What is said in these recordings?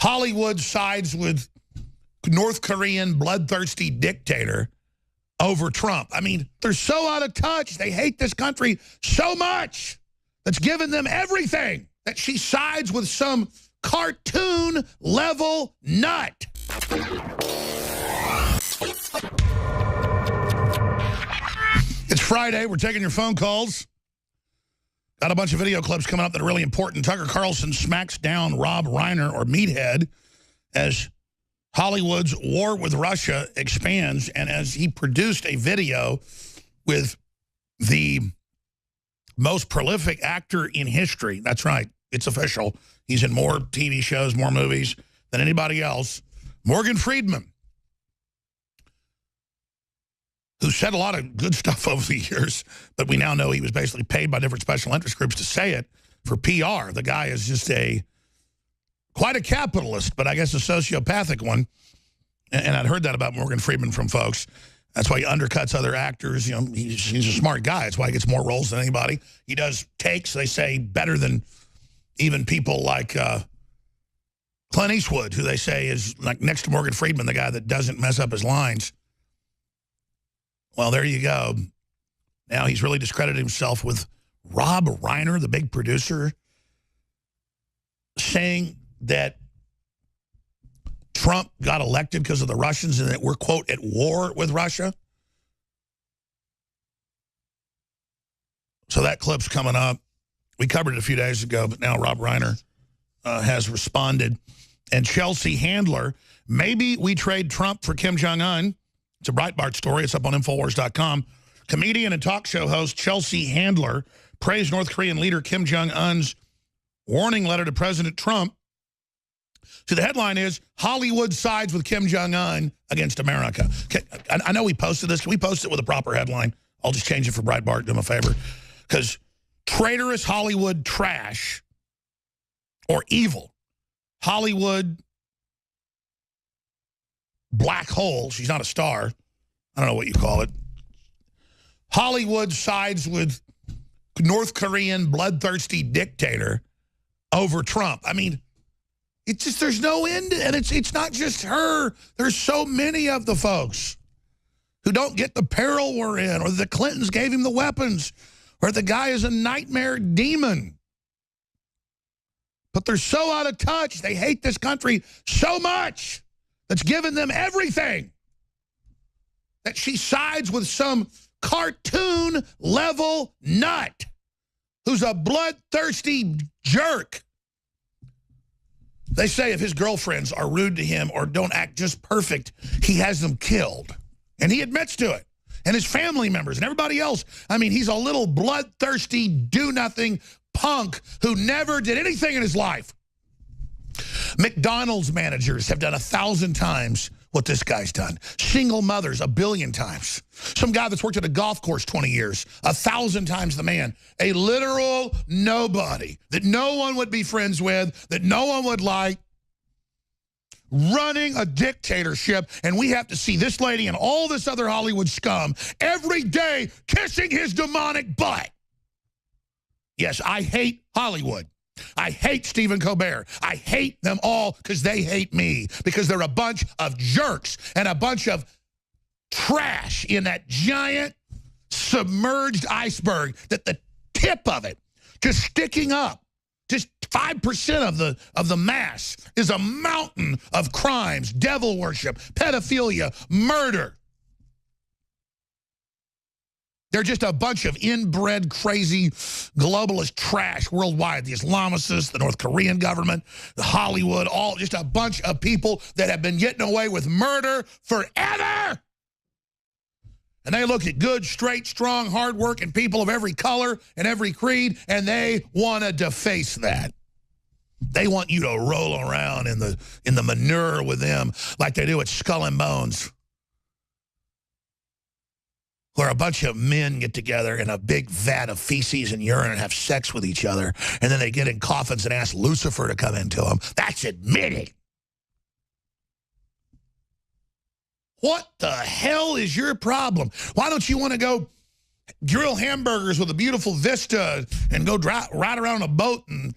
Hollywood sides with North Korean bloodthirsty dictator over Trump. I mean, they're so out of touch. They hate this country so much that's given them everything that she sides with some cartoon-level nut. It's Friday. We're taking your phone calls. Got a bunch of video clips coming up that are really important. Tucker Carlson smacks down Rob Reiner, or Meathead, as Hollywood's war with Russia expands, and as he produced a video with the most prolific actor in history. That's right. It's official. He's in more TV shows, more movies than anybody else. Morgan Freeman, who said a lot of good stuff over the years, but we now know he was basically paid by different special interest groups to say it for PR. The guy is just quite a capitalist, but I guess a sociopathic one. And I'd heard that about Morgan Freeman from folks. That's why he undercuts other actors. You know, he's a smart guy. That's why he gets more roles than anybody. He does takes, they say, better than even people like Clint Eastwood, who they say is, like, next to Morgan Freeman, the guy that doesn't mess up his lines. Well, there you go. Now he's really discredited himself with Rob Reiner, the big producer, saying that Trump got elected because of the Russians and that we're, quote, at war with Russia. So that clip's coming up. We covered it a few days ago, but now Rob Reiner has responded. And Chelsea Handler, maybe we trade Trump for Kim Jong-un. It's a Breitbart story. It's up on Infowars.com. Comedian and talk show host Chelsea Handler praised North Korean leader Kim Jong-un's warning letter to President Trump. So the headline is, Hollywood sides with Kim Jong-un against America. I know we posted this. Can we post it with a proper headline? I'll just change it for Breitbart. Do them a favor. Because traitorous Hollywood trash, or evil Hollywood black hole, she's not a star, I don't know what you call it. Hollywood sides with North Korean bloodthirsty dictator over Trump. I mean, it's just, there's no end, and it's not just her. There's so many of the folks who don't get the peril we're in, or the Clintons gave him the weapons, or the guy is a nightmare demon. But they're so out of touch. They hate this country so much that's given them everything that she sides with some cartoon-level nut who's a bloodthirsty jerk. They say if his girlfriends are rude to him or don't act just perfect, he has them killed. And he admits to it. And his family members and everybody else. I mean, he's a little bloodthirsty, do-nothing punk who never did anything in his life. McDonald's managers have done 1,000 times what this guy's done. Single mothers 1 billion times. Some guy that's worked at a golf course 20 years, 1,000 times the man. A literal nobody that no one would be friends with, that no one would like, running a dictatorship, and we have to see this lady and all this other Hollywood scum every day kissing his demonic butt. Yes, I hate Hollywood. I hate Stephen Colbert. I hate them all because they hate me, because they're a bunch of jerks and a bunch of trash in that giant submerged iceberg that the tip of it just sticking up, just 5% of the mass is a mountain of crimes, devil worship, pedophilia, murder. They're just a bunch of inbred, crazy, globalist trash worldwide. The Islamicists, the North Korean government, the Hollywood, all just a bunch of people that have been getting away with murder forever. And they look at good, straight, strong, hard-working people of every color and every creed, and they want to deface that. They want you to roll around in the manure with them like they do at Skull and Bones, where a bunch of men get together in a big vat of feces and urine and have sex with each other, and then they get in coffins and ask Lucifer to come into them. That's admitting. What the hell is your problem? Why don't you want to go grill hamburgers with a beautiful vista and go ride around a boat and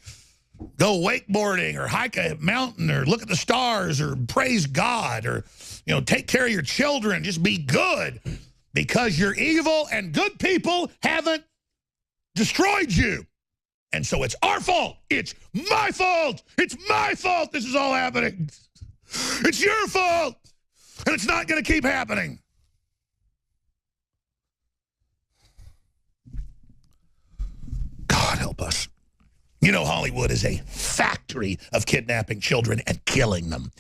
go wakeboarding or hike a mountain or look at the stars or praise God or, you know, take care of your children. Just be good because you're evil and good people haven't destroyed you. And so it's our fault. It's my fault. It's my fault this is all happening. It's your fault. And it's not going to keep happening. God help us. You know, Hollywood is a factory of kidnapping children and killing them.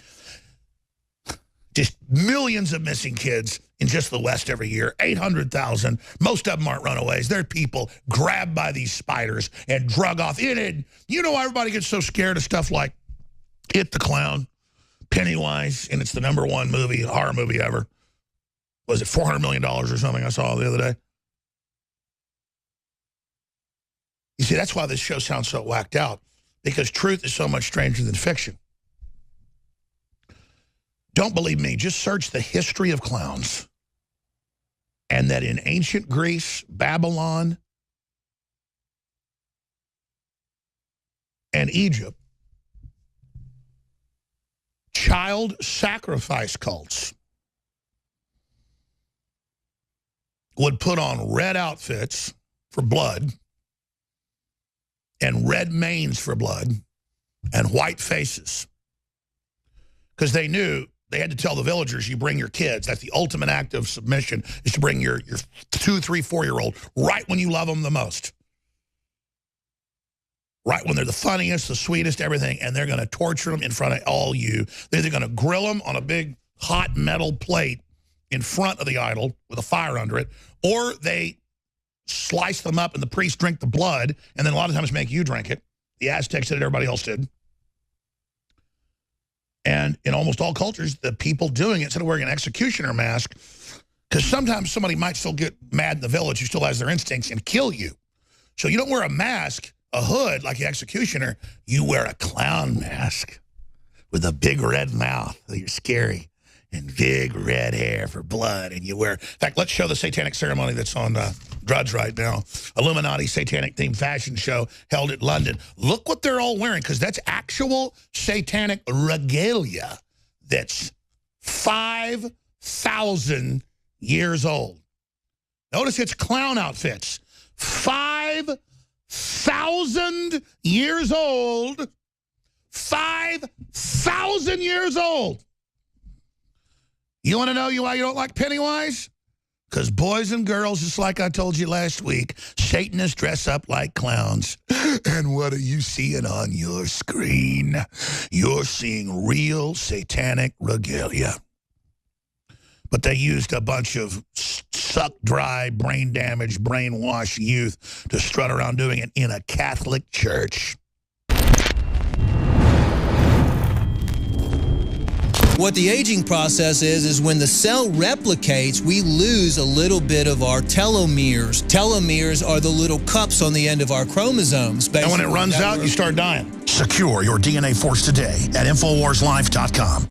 Just millions of missing kids in just the West every year, 800,000. Most of them aren't runaways. They're people grabbed by these spiders and drug off in it. You know why everybody gets so scared of stuff like It the Clown, Pennywise, and it's the #1 movie, horror movie ever. Was it $400 million or something I saw the other day? You see, that's why this show sounds so whacked out, because truth is so much stranger than fiction. Don't believe me, just search the history of clowns. And that in ancient Greece, Babylon, and Egypt, child sacrifice cults would put on red outfits for blood and red manes for blood and white faces. Because they knew they had to tell the villagers, you bring your kids. That's the ultimate act of submission, is to bring your 2, 3, 4-year-old right when you love them the most. Right when they're the funniest, the sweetest, everything, and they're going to torture them in front of all you. They're either going to grill them on a big hot metal plate in front of the idol with a fire under it, or they slice them up and the priests drink the blood, and then a lot of times make you drink it. The Aztecs did it, everybody else did. And in almost all cultures, the people doing it, instead of wearing an executioner mask, because sometimes somebody might still get mad in the village who still has their instincts and kill you. So you don't wear a mask, a hood like the executioner. You wear a clown mask with a big red mouth. You're scary. And big red hair for blood. And you wear, in fact, let's show the satanic ceremony that's on Drudge right now. Illuminati satanic themed fashion show held at London. Look what they're all wearing, because that's actual satanic regalia that's 5,000 years old. Notice it's clown outfits. 5,000 years old. 5,000 years old. You want to know why you don't like Pennywise? Because boys and girls, just like I told you last week, Satanists dress up like clowns. And what are you seeing on your screen? You're seeing real satanic regalia. But they used a bunch of sucked dry, brain-damaged, brainwashed youth to strut around doing it in a Catholic church. What the aging process is when the cell replicates, we lose a little bit of our telomeres. Telomeres are the little cups on the end of our chromosomes. And when it runs out, you start dying. Secure your DNA force today at InfoWarsLife.com.